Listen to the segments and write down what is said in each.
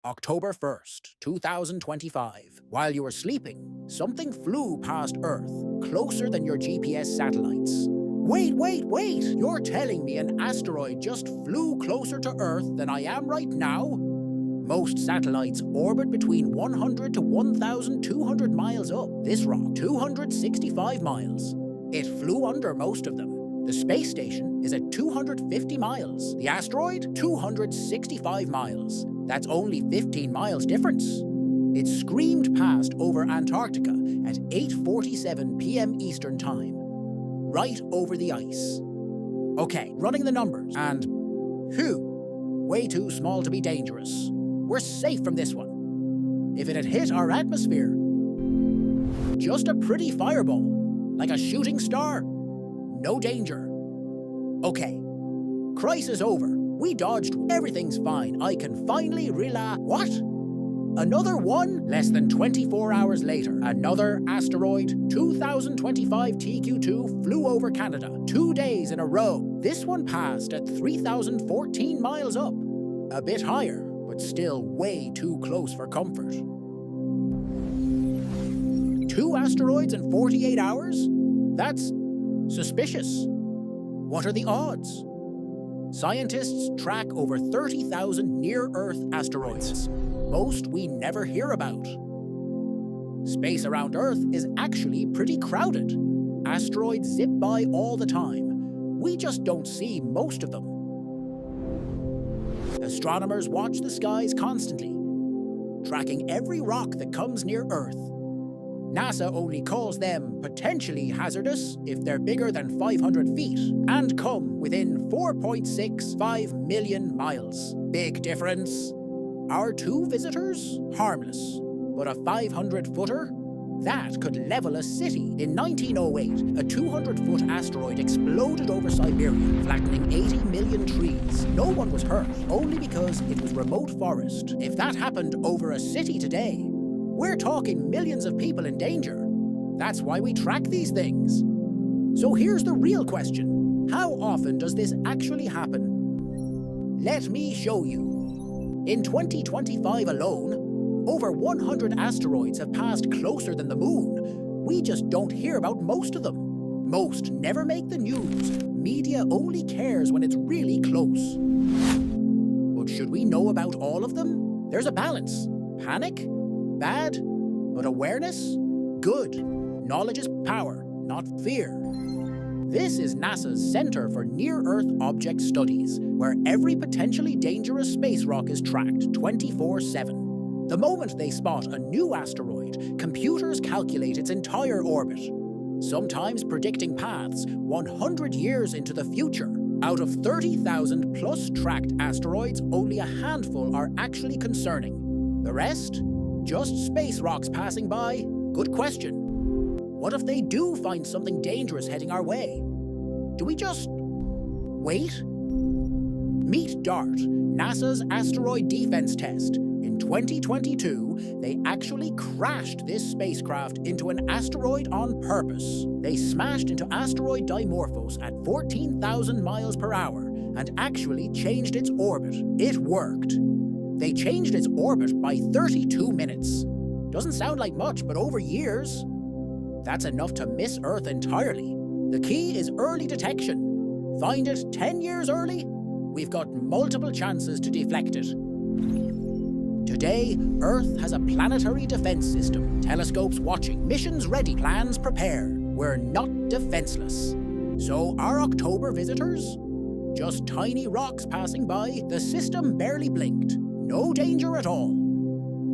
October 1st, 2025. While you were sleeping, something flew past Earth, closer than your GPS satellites. Wait! You're telling me an asteroid just flew closer to Earth than I am right now? Most satellites orbit between 100 to 1,200 miles up. This rock, 265 miles. It flew under most of them. The space station is at 250 miles. The asteroid, 265 miles. That's only 15 miles difference. It screamed past over Antarctica at 8:47 p.m. Eastern Time, right over the ice. Okay, running the numbers, and way too small to be dangerous. We're safe from this one. If it had hit our atmosphere, just a pretty fireball, like a shooting star. No danger. Okay, crisis over. We dodged. Everything's fine. I can finally relax. What? Another one? Less than 24 hours later, another asteroid, 2025 TQ2, flew over Canada 2 days in a row. This one passed at 3,014 miles up. A bit higher, but still way too close for comfort. 2 asteroids in 48 hours? That's suspicious. What are the odds? Scientists track over 30,000 near-Earth asteroids. Most we never hear about. Space around Earth is actually pretty crowded. Asteroids zip by all the time. We just don't see most of them. Astronomers watch the skies constantly, tracking every rock that comes near Earth. NASA only calls them potentially hazardous if they're bigger than 500 feet and come within 4.65 million miles. Big difference. Our 2 visitors? Harmless. But a 500-footer? That could level a city. In 1908, a 200-foot asteroid exploded over Siberia, flattening 80 million trees. No one was hurt, only because it was remote forest. If that happened over a city today, we're talking millions of people in danger. That's why we track these things. So here's the real question. How often does this actually happen? Let me show you. In 2025 alone, over 100 asteroids have passed closer than the moon. We just don't hear about most of them. Most never make the news. Media only cares when it's really close. But should we know about all of them? There's a balance. Panic? Bad, but awareness? Good. Knowledge is power, not fear. This is NASA's Center for Near-Earth Object Studies, where every potentially dangerous space rock is tracked 24/7. The moment they spot a new asteroid, computers calculate its entire orbit, sometimes predicting paths 100 years into the future. Out of 30,000 plus tracked asteroids, only a handful are actually concerning. The rest? Just space rocks passing by? Good question. What if they do find something dangerous heading our way? Do we just wait? Meet DART, NASA's asteroid defense test. In 2022, they actually crashed this spacecraft into an asteroid on purpose. They smashed into asteroid Dimorphos at 14,000 miles per hour and actually changed its orbit. It worked. They changed its orbit by 32 minutes. Doesn't sound like much, but over years, that's enough to miss Earth entirely. The key is early detection. Find it 10 years early, we've got multiple chances to deflect it. Today, Earth has a planetary defense system. Telescopes watching, missions ready, plans prepare. We're not defenseless. So our October visitors? Just tiny rocks passing by, the system barely blinked. No danger at all.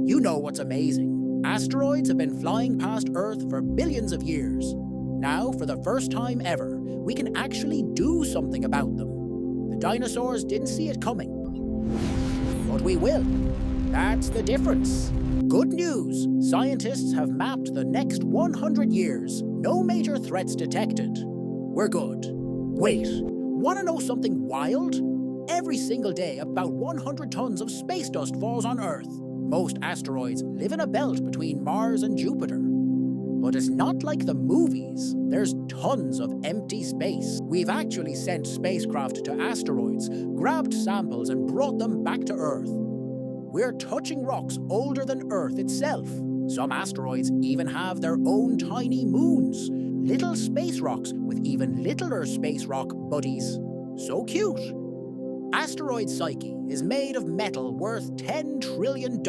You know what's amazing? Asteroids have been flying past Earth for billions of years. Now, for the first time ever, we can actually do something about them. The dinosaurs didn't see it coming. But we will. That's the difference. Good news. Scientists have mapped the next 100 years. No major threats detected. We're good. Wait, want to know something wild? Every single day, about 100 tons of space dust falls on Earth. Most asteroids live in a belt between Mars and Jupiter. But it's not like the movies. There's tons of empty space. We've actually sent spacecraft to asteroids, grabbed samples and brought them back to Earth. we're touching rocks older than Earth itself. Some asteroids even have their own tiny moons, little space rocks with even littler space rock buddies. So cute. Asteroid Psyche is made of metal worth $10 trillion.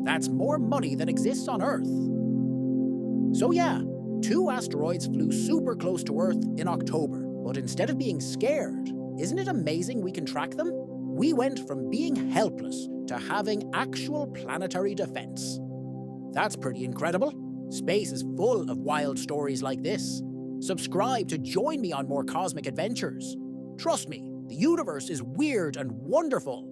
That's more money than exists on Earth. So yeah, 2 asteroids flew super close to Earth in October, but instead of being scared, isn't it amazing we can track them? We went from being helpless to having actual planetary defense. That's pretty incredible. Space is full of wild stories like this. Subscribe to join me on more cosmic adventures. Trust me, the universe is weird and wonderful.